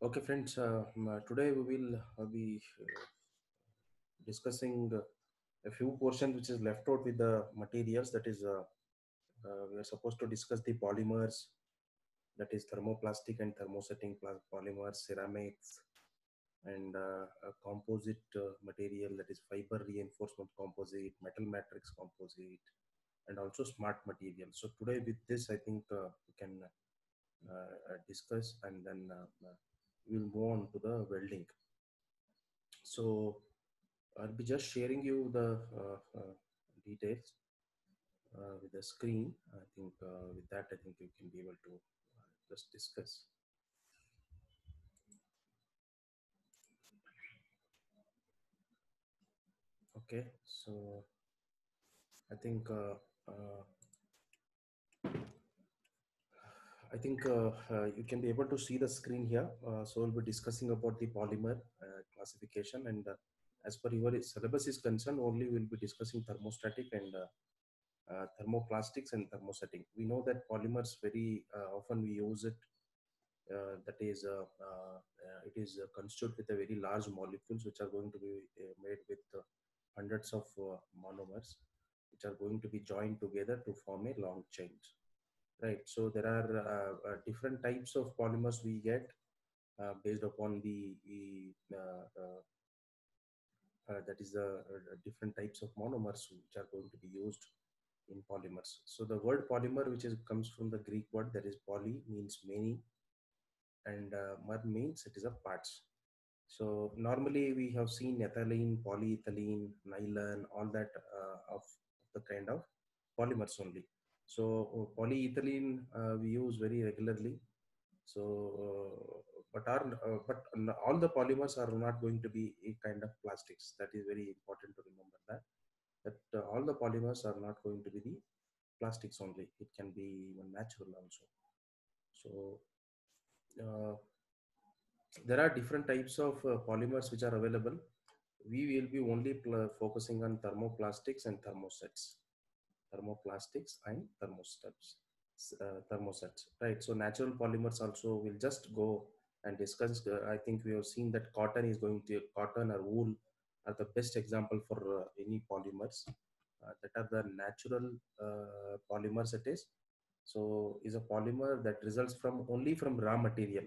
Okay, friends, today we will be discussing a few portions which is left out with the materials. That is, we are supposed to discuss the polymers, that is thermoplastic and thermosetting polymers, ceramics, and a composite material, that is fiber reinforcement composite, metal matrix composite, and also smart material. So today with this, I think we can discuss, and then we'll move on to the welding. So I'll be just sharing you the details with the screen. I think with that, I think you can be able to just discuss. Okay, so I think uh, you can be able to see the screen here. So we'll be discussing about the polymer classification, and as per your syllabus is concerned, only we'll be discussing thermostatic and thermoplastics and thermosetting. We know that polymers very often we use it, it is constituted with a very large molecules which are going to be made with hundreds of monomers which are going to be joined together to form a long chain, right? So there are different types of polymers we get based upon that is the different types of monomers which are going to be used in polymers. So the word polymer, which is comes from the Greek word, that is poly means many, and mer means it is a parts. So normally we have seen ethylene, polyethylene, nylon, all that of the kind of polymers only. So polyethylene we use very regularly. So, all the polymers are not going to be a kind of plastics. That is very important to remember that all the polymers are not going to be the plastics only. It can be even natural also. So uh, there are different types of polymers which are available. We will be only focusing on thermoplastics and thermoplastics and thermosets, right? So natural polymers also will just go and discuss. I think we have seen that cotton or wool are the best example for any polymers that are the natural polymers. It is so is a polymer that results from only from raw material.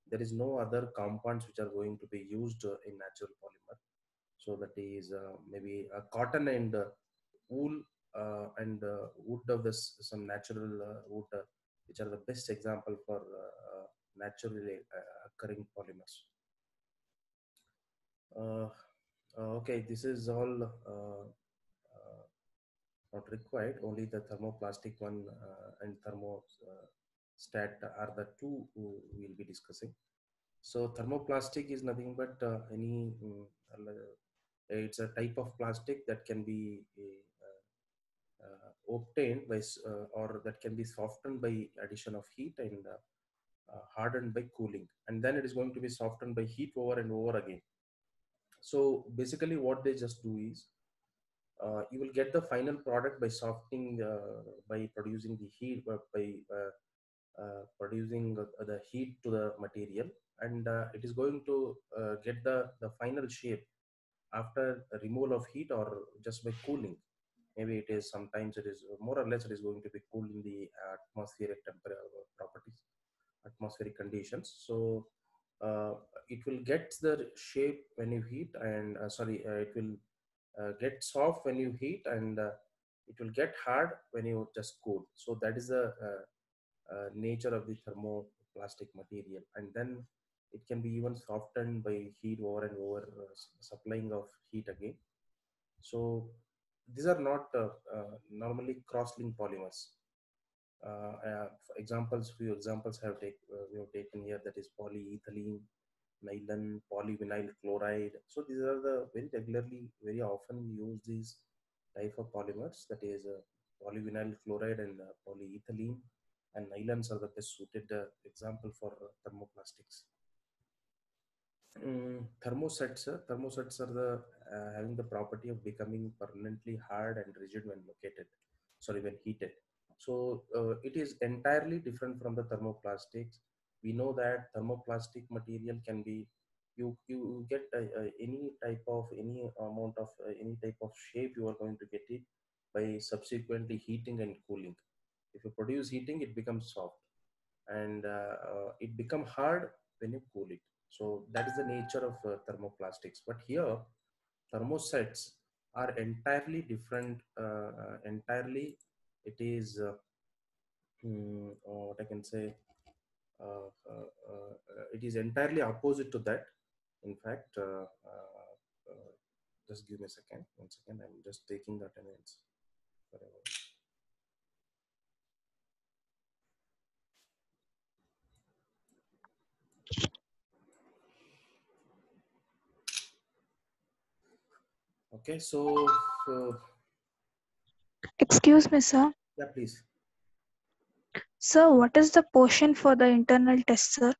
There is no other compounds which are going to be used in natural polymer. So that is maybe cotton and wool and wood of this some natural wood, which are the best example for naturally occurring polymers. Uh, okay, this is all not required. Only the thermoplastic one and thermostat are the two who we'll be discussing. So thermoplastic is nothing but it's a type of plastic that can be obtained by or that can be softened by addition of heat and hardened by cooling, and then it is going to be softened by heat over and over again. So basically what they just do is you will get the final product by softening by producing the heat producing the heat to the material, and it is going to get the final shape after removal of heat or just by cooling. Maybe it is sometimes it is more or less it is going to be cooled in the atmospheric temperature properties, atmospheric conditions. So uh, it will get the shape when you heat, and it will get soft when you heat, and it will get hard when you just cool. So that is the nature of the thermoplastic material, and then it can be even softened by heat over and over, supplying of heat again. So these are not normally cross-linked polymers. For examples, few examples we have taken here, that is polyethylene, nylon, polyvinyl chloride. So these are the very regularly, very often we use these type of polymers, that is polyvinyl chloride and polyethylene, and nylons are the best suited example for thermoplastics. Thermosets are the having the property of becoming permanently hard and rigid when when heated. So it is entirely different from the thermoplastics. we know that thermoplastic material can be, you get any type of, any amount of any type of shape, you are going to get it by subsequently heating and cooling. If you produce heating, it becomes soft, and it become hard when you cool it. So that is the nature of thermoplastics. But here, thermosets are entirely different. Entirely, it is what I can say. It is entirely opposite to that. In fact, just give me a second. One second. I'm just taking the attendance. Whatever. Okay. So Excuse me, sir. yeah, please. Sir, what is the portion for the internal test, sir?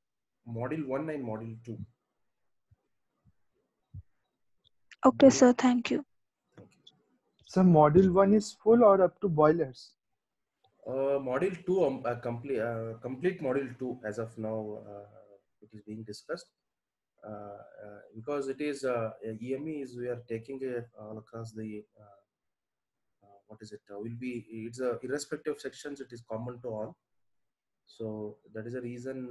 Module 1 and Module 2. Okay, Module. sir. Thank you. Thank you. So module 1 is full or up to boilers? Module 2, complete Module 2 as of now, it is being discussed. Because it is EME is, we are taking it all across the what is it, will be, it's a irrespective of sections, it is common to all. So that is the reason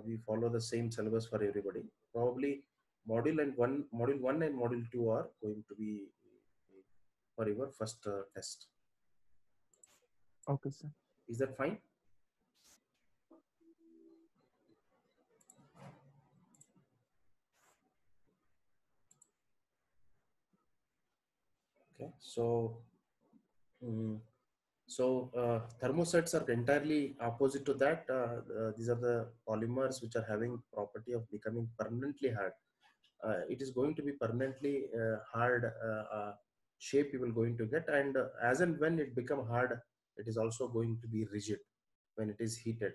we follow the same syllabus for everybody. Probably module 1 and module 2 are going to be for your first test. Okay, sir. Is that fine? Okay, so mm, thermosets are entirely opposite to that. These are the polymers which are having property of becoming permanently hard. It is going to be permanently hard shape you will going to get, and as and when it become hard, it is also going to be rigid when it is heated.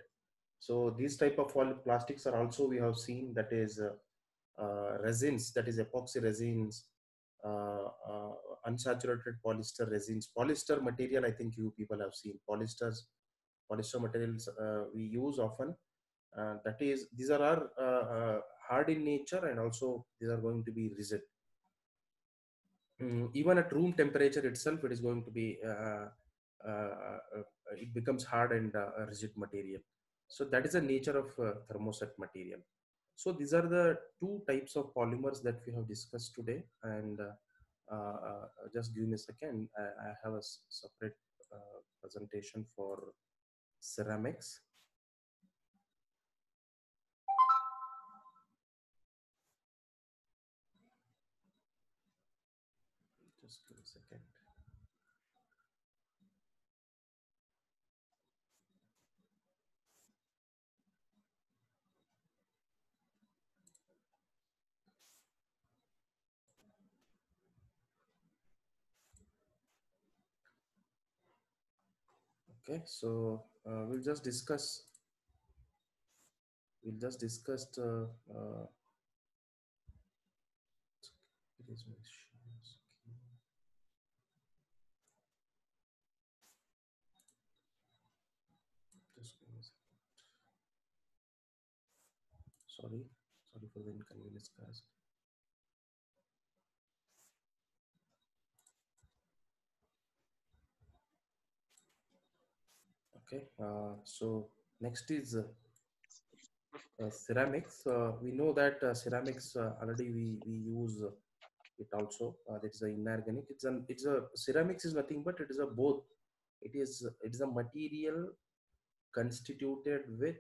So these type of plastics are also, we have seen, that is resins, that is epoxy resins, uh, unsaturated polyester resins, polyester material. I think you people have seen polyester materials we use often. That is, these are hard in nature, and also these are going to be rigid. Even at room temperature itself, it is going to be it becomes hard and rigid material. So that is the nature of thermoset material. So these are the two types of polymers that we have discussed today. And just give me a second. I have a separate presentation for ceramics. Just give me a second. Okay, so we'll just discuss it is just give me a second. Sorry for the inconvenience caused. Okay, so next is ceramics. We know that ceramics already we use it also. That is a inorganic. It's a ceramics is nothing but it is a both. It is a material constituted with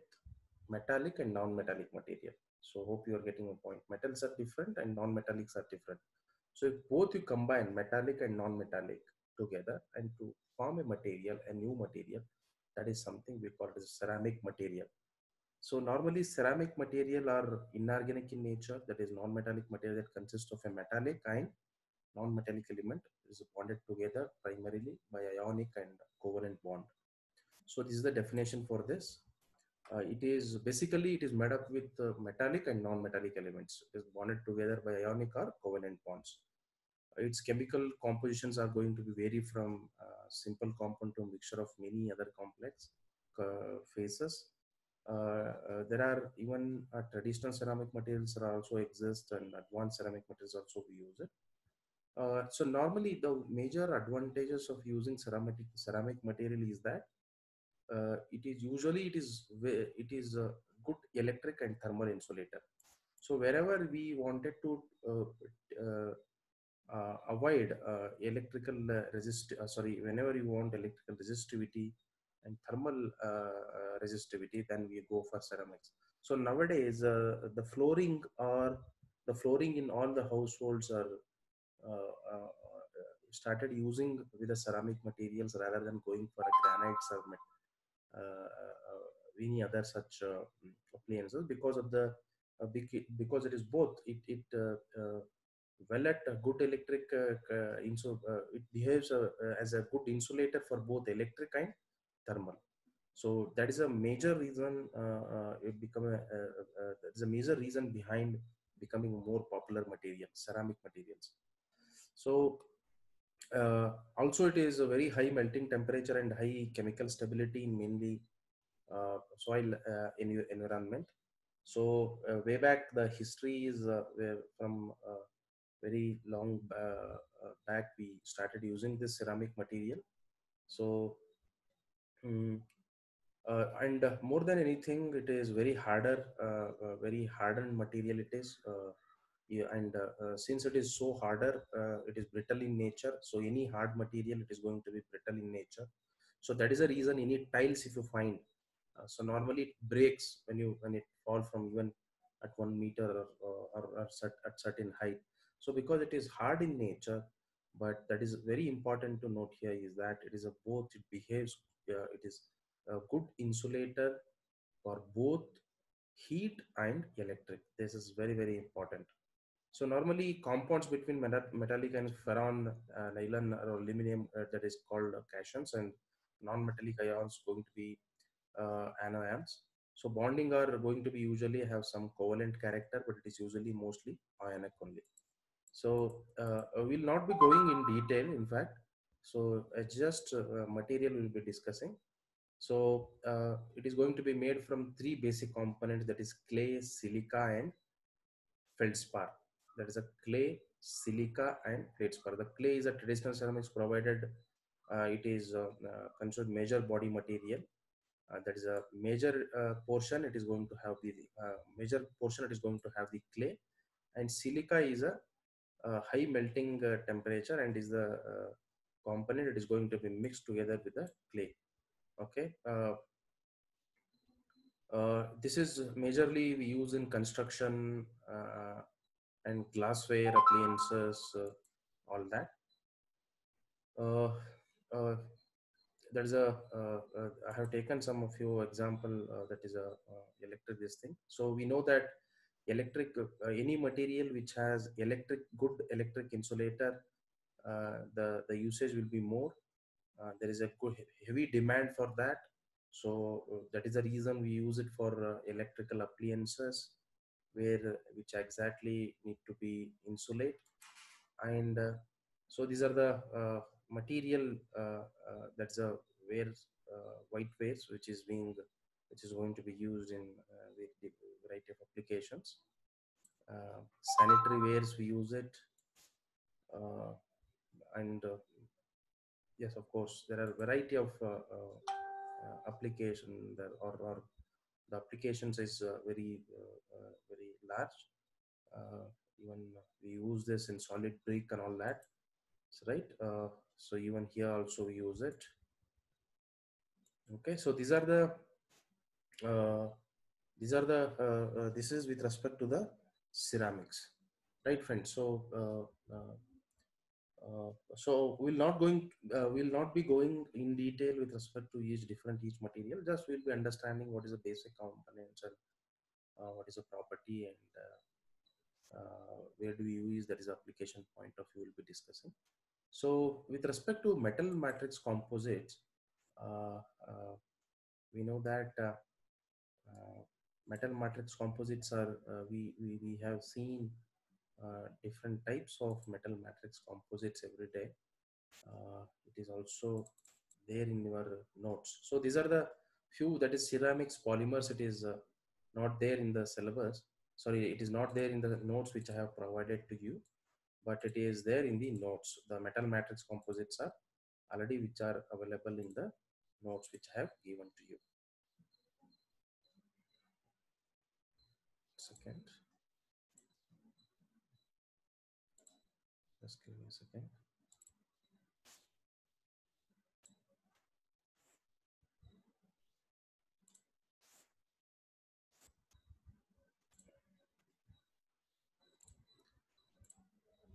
metallic and non-metallic material. So hope you are getting a point. Metals are different and non-metallics are different. So if both you combine metallic and non-metallic together and to form a material, a new material, that is something we call as ceramic material. So normally ceramic material are inorganic in nature, that is non-metallic material that consists of a metallic and non-metallic element is bonded together primarily by ionic and covalent bond. So this is the definition for this. It is made up with metallic and non-metallic elements. It is bonded together by ionic or covalent bonds. Its chemical compositions are going to be vary from simple compound to a mixture of many other complex phases. There are even traditional ceramic materials that also exist, and advanced ceramic materials also we use it. So normally the major advantages of using ceramic material is that it is a good electric and thermal insulator. So wherever we wanted to avoid electrical whenever you want electrical resistivity and thermal resistivity, then we go for ceramics. So nowadays the flooring in all the households are started using with the ceramic materials rather than going for a granites or any other such appliances, because of the because it is both well at a good electric it behaves as a good insulator for both electric and thermal. So that is a major reason that is a major reason behind becoming more popular material, ceramic materials. So also it is a very high melting temperature and high chemical stability in mainly soil environment. So way back the history is from very long back we started using this ceramic material. So mm, and more than anything, it is very very hardened material it is. Yeah, and since it is so harder, it is brittle in nature. So any hard material, it is going to be brittle in nature. So that is the reason any tiles, if you find, so normally it breaks when it fall from even at 1 meter at certain height. So because it is hard in nature, but that is very important to note here is that it is a both. It behaves. It is a good insulator for both heat and electric. This is very important. So normally compounds between metallic and ferron, nylon or aluminum, that is called cations, and non-metallic ions going to be anions. So bonding are going to be usually have some covalent character, but it is usually mostly ionic only. So we'll not be going in detail, in fact. So just material we'll be discussing. So it is going to be made from three basic components, that is clay, silica, and feldspar. That is a clay, silica, and feldspar. The clay is a traditional ceramics provided. It is considered major body material. That is a major portion. It is going to have the major portion. It is going to have the clay, and silica is a high melting temperature and is the component. It is going to be mixed together with the clay. Okay. This is majorly we use in construction and glassware appliances, all that. Uh, uh, there is I have taken some of your example that is a electric this thing. So we know that electric any material which has good electric insulator, the usage will be more. There is a good heavy demand for that. So that is the reason we use it for electrical appliances where which exactly need to be insulate. And so these are the material that's a ware white wares which is going to be used in variety of applications. Sanitary wares we use it, and yes, of course there are variety of application there, or the applications is very large. Even we use this in solid brick and all that. So, right. So even here also we use it. Okay. So these are the this is with respect to the ceramics, right, friends? So we'll not be going in detail with respect to each material. Just we'll be understanding what is the basic components and what is the property, and where do we use, that is application point of view we'll be discussing. So with respect to metal matrix composites, uh, uh, we know that metal matrix composites are we have seen different types of metal matrix composites every day. It is also there in your notes. So these are the Few, that is ceramics, polymers, it is not there in the syllabus. Sorry, it is not there in the notes which I have provided to you, but it is there in the notes. The metal matrix composites are already which are available in the notes which I have given to you. Second, just give me a second.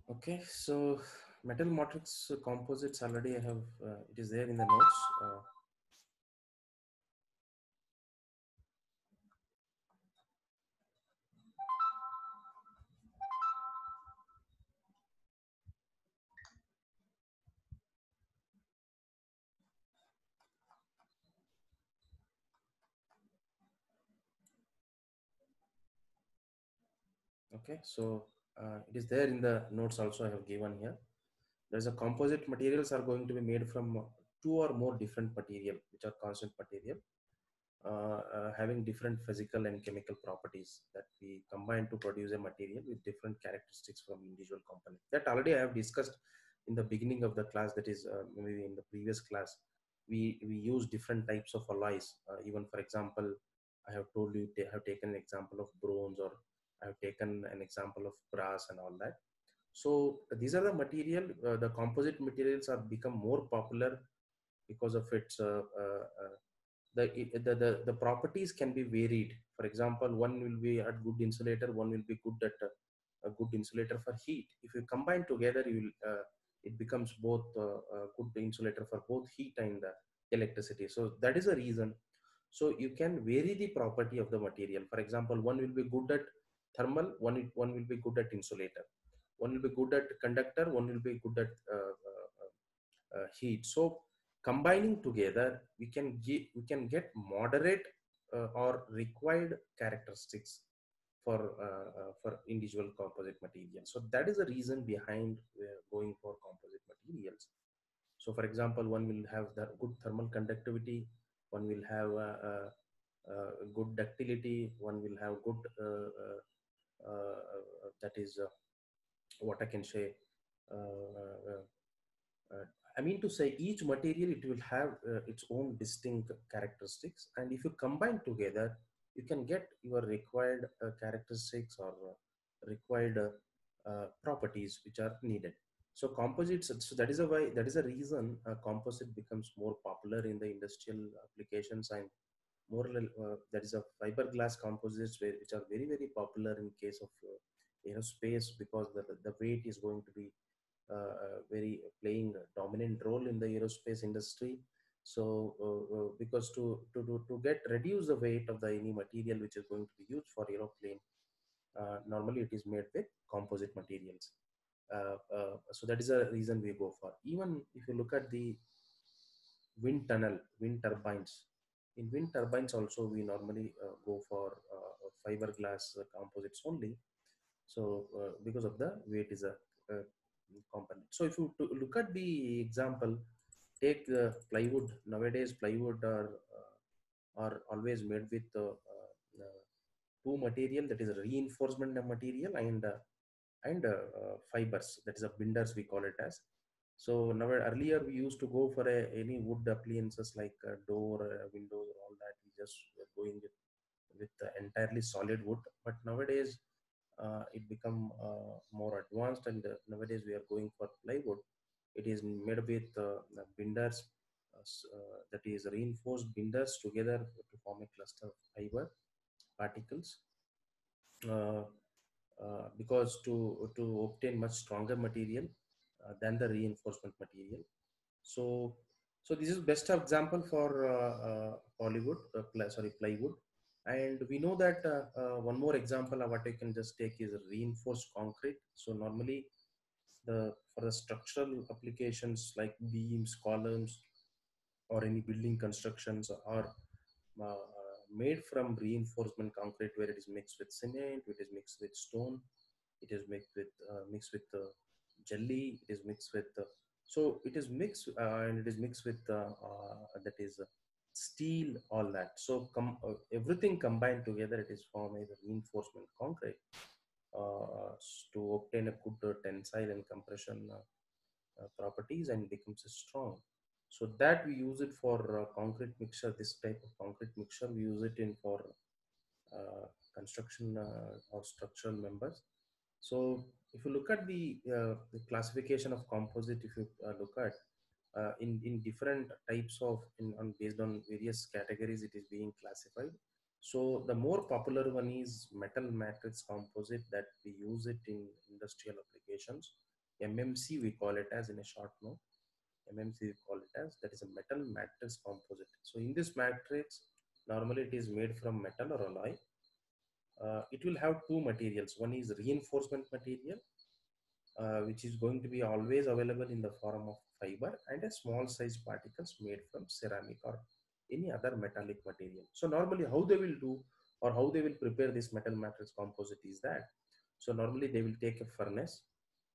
Okay, so metal matrix composites already I have, it is there in the notes. Okay, so it is there in the notes also I have given here. There's a composite materials are going to be made from two or more different material, which are constant material, having different physical and chemical properties that we combine to produce a material with different characteristics from individual components. That already I have discussed in the beginning of the class, that is maybe in the previous class. We use different types of alloys. Even for example, I have told you, I have taken an example of bronze, or I have taken an example of brass and all that. So these are the material, the composite materials are become more popular because of its the properties can be varied. For example, one will be a good insulator, one will be good at a good insulator for heat. If you combine together, you will it becomes both good insulator for both heat and electricity. So that is a reason. So you can vary the property of the material. For example, one will be good at thermal, one will be good at insulator, one will be good at conductor, one will be good at heat. So combining together, we can get moderate or required characteristics for individual composite materials. So that is the reason behind going for composite materials. So for example, one will have the good thermal conductivity, one will have good ductility, one will have good that is what I can say. Uh, uh, I mean to say, each material, it will have its own distinct characteristics, and if you combine together, you can get your required characteristics or required properties which are needed. So composites. So that is a why, that is a reason composite becomes more popular in the industrial applications, and more that is a fiberglass composites which are very very popular in case of aerospace, because the weight is going to be very playing a dominant role in the aerospace industry. So because to get reduce the weight of the any material which is going to be used for aeroplane, normally it is made with composite materials. So that is a reason we go for. Even if you look at the wind tunnel, wind turbines. In wind turbines also we normally go for fiberglass composites only. So because of the weight is a component. So if you look at the example, take plywood. Nowadays plywood are always made with two material, that is reinforcement material and fibers, that is a binders we call it as. So now earlier we used to go for any wood appliances like a door, windows, all that. We just were going with entirely solid wood. But nowadays it become more advanced, and nowadays we are going for plywood. It is made with binders, that is reinforced binders together to form a cluster of fiber particles. Uh, because to obtain much stronger material than the reinforcement material. So so this is best example for Hollywood, plywood. And we know that one more example of what I can just take is reinforced concrete. So normally for the structural applications like beams, columns, or any building constructions are made from reinforcement concrete, where it is mixed with cement, it is mixed with stone, it is mixed with jelly, it is mixed with so it is mixed and it is mixed with that is steel, all that. So everything combined together, it is formed as a reinforcement concrete to obtain a good tensile and compression properties and becomes strong. So that we use it for concrete mixture. This type of concrete mixture we use it in for construction or structural members. So if you look at the classification of composite, if you look at in different types of based on various categories, it is being classified. So the more popular one is metal matrix composite, that we use it in industrial applications. MMC we call it as, in a short note. MMC we call it as, that is a metal matrix composite. So in this matrix, normally it is made from metal or alloy. It will have two materials. One is reinforcement material, which is going to be always available in the form of fiber, and a small size particles made from ceramic or any other metallic material. So normally how they will do, or how they will prepare this metal matrix composite is that, so normally they will take a furnace,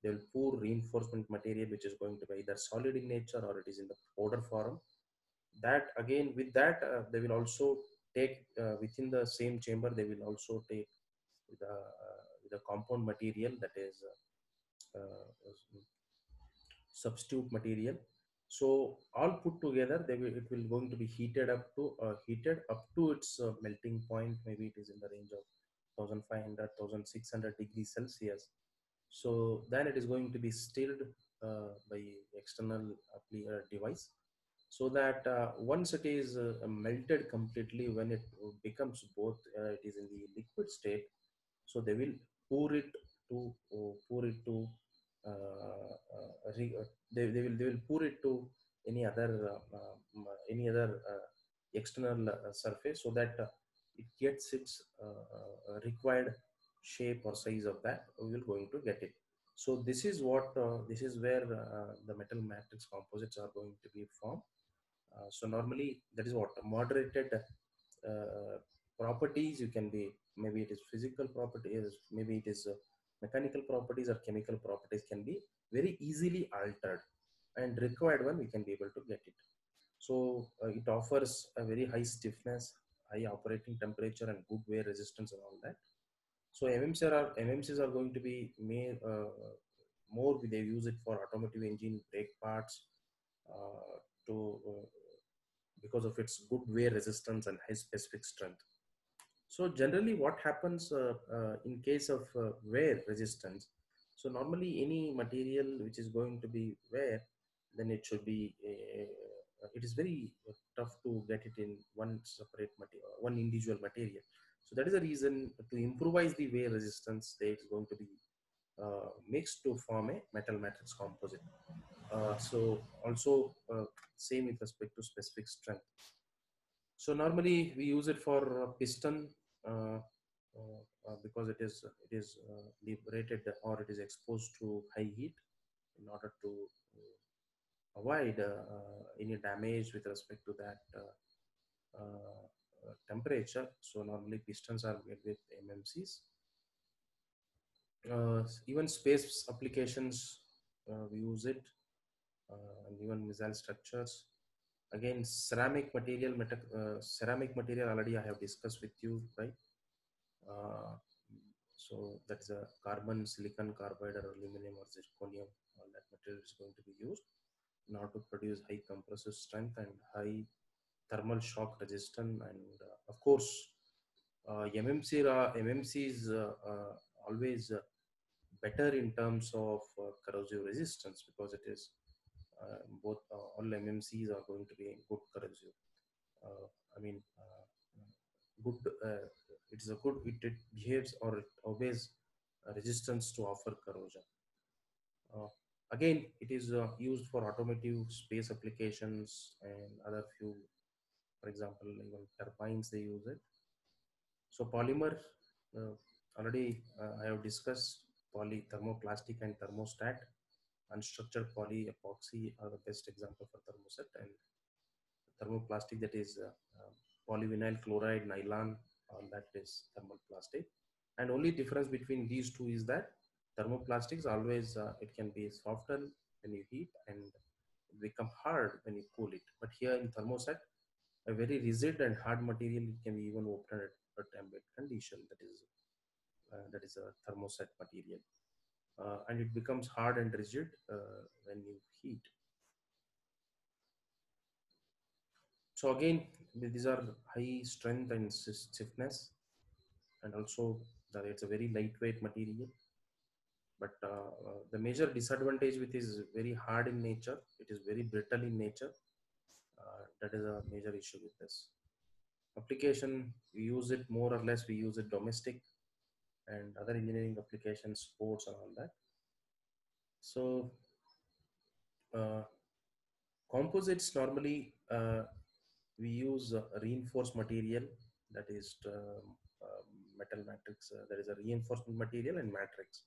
they will pour reinforcement material, which is going to be either solid in nature or it is in the powder form. That again, with that, they will also take within the same chamber, they will also take the compound material, that is substitute material. So all put together, it will going to be heated up to its melting point. Maybe it is in the range of 1500 1600 degrees Celsius. So then it is going to be stirred by external device, so that once it is melted completely, when it becomes both, it is in the liquid state. So they will pour it to they will pour it to any other external surface, so that it gets its required shape or size of that, we will going to get it. So this is what this is where the metal matrix composites are going to be formed. So normally that is what moderated properties, you can be, maybe it is physical properties, maybe it is mechanical properties or chemical properties, can be very easily altered, and required one we can be able to get it. So it offers a very high stiffness, high operating temperature, and good wear resistance and all that. So MMCs are going to be made more, they use it for automotive engine brake parts, to because of its good wear resistance and high specific strength. So generally what happens in case of wear resistance, so normally any material which is going to be wear, then it should be, it is very tough to get it in one separate material, one individual material. So that is the reason, to improvise the wear resistance, there is going to be mixed to form a metal matrix composite. So also same with respect to specific strength. So normally we use it for piston, because it is liberated, or it is exposed to high heat, in order to avoid any damage with respect to that temperature. So normally pistons are made with MMCs. Even space applications, we use it, and even missile structures. Again, ceramic material already I have discussed with you, right? Uh, so that's a carbon, silicon carbide, or aluminum or zirconium. All that material is going to be used in order to produce high compressive strength and high thermal shock resistance. And of course, MMC is always better in terms of corrosive resistance, because it is both all MMCs are going to be good corrosive. I mean, good. It is a good. It behaves, or it obeys resistance to offer corrosion. Uh, Again, it is used for automotive, space applications, and other few. For example, even turbines, they use it. So polymer, uh, already I have discussed poly, thermoplastic and thermostat. Unstructured poly epoxy are the best example for thermoset, and thermoplastic, that is polyvinyl chloride, nylon, all that is thermoplastic. And only difference between these two is that thermoplastics always, it can be soften when you heat and become hard when you cool it. But here in thermoset, A very rigid and hard material can be even opened at ambient condition. That is a thermoset material, and it becomes hard and rigid when you heat. So again, these are high strength and stiffness, and also that it's a very lightweight material. But the major disadvantage with is very hard in nature. It is very brittle in nature. That is a major issue with this. Application, we use it more or less. We use it domestic and other engineering applications, sports and all that. So uh, composites normally we use reinforced material, that is metal matrix. There is a reinforcement material and matrix.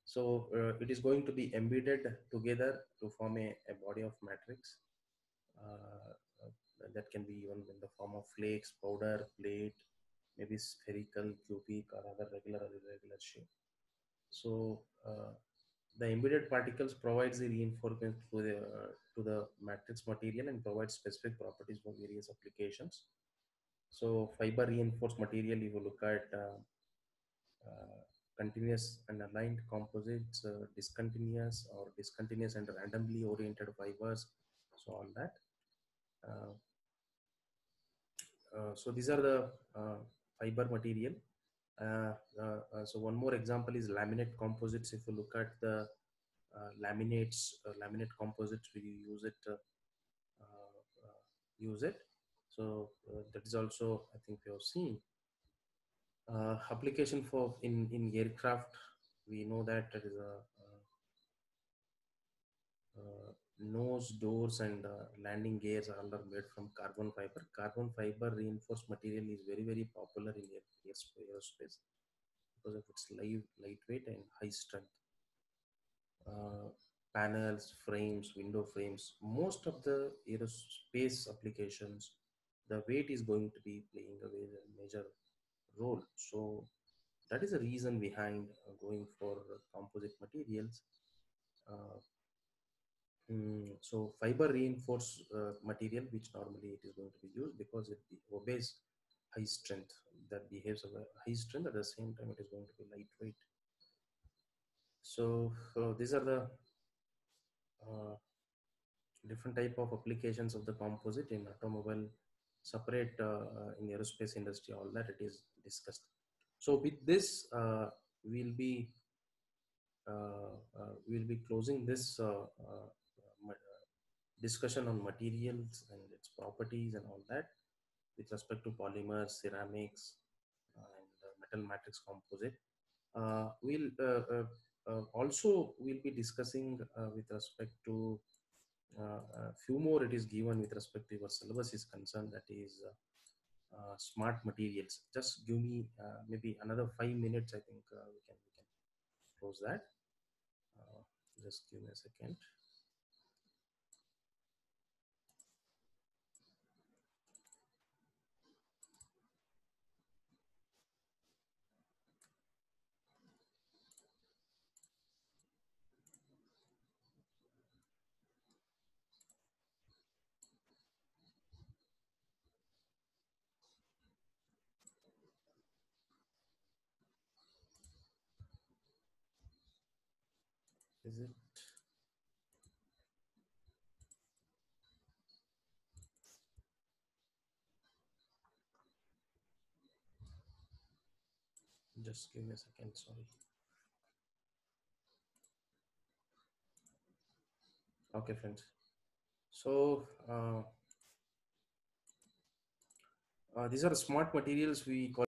So it is going to be embedded together to form a body of matrix. Uh, that can be even in the form of flakes, powder, plate, maybe spherical, cubic, or other regular or irregular shape. So the embedded particles provides the reinforcement to the matrix material and provides specific properties for various applications. So fiber reinforced material, if you look at uh, continuous and aligned composites, discontinuous and randomly oriented fibers, so all that. So these are the fiber material. So one more example is laminate composites. If you look at the laminate composites, we use it. So that is also, I think we have seen. Application for in aircraft, we know that there is a nose, doors, and landing gears are all made from carbon fiber. Carbon fiber reinforced material is very popular in aerospace because of its lightweight and high strength. Uh, Panels, frames, window frames, most of the aerospace applications, the weight is going to be playing a major role. So that is the reason behind going for composite materials. Uh, so fiber reinforced material, which normally it is going to be used because it obeys high strength, that behaves of a high strength, at the same time it is going to be lightweight. So these are the different type of applications of the composite in automobile, separate in aerospace industry, all that it is discussed. So with this, we'll be closing this discussion on materials and its properties and all that with respect to polymers, ceramics, and metal matrix composite. We'll be discussing with respect to few more. It is given with respect to your syllabus is concerned, that is smart materials. Just give me maybe another 5 minutes. I think we can close that. Just give me a second. Is it? Just give me a second. Sorry. Okay, friends. So these are smart materials. We call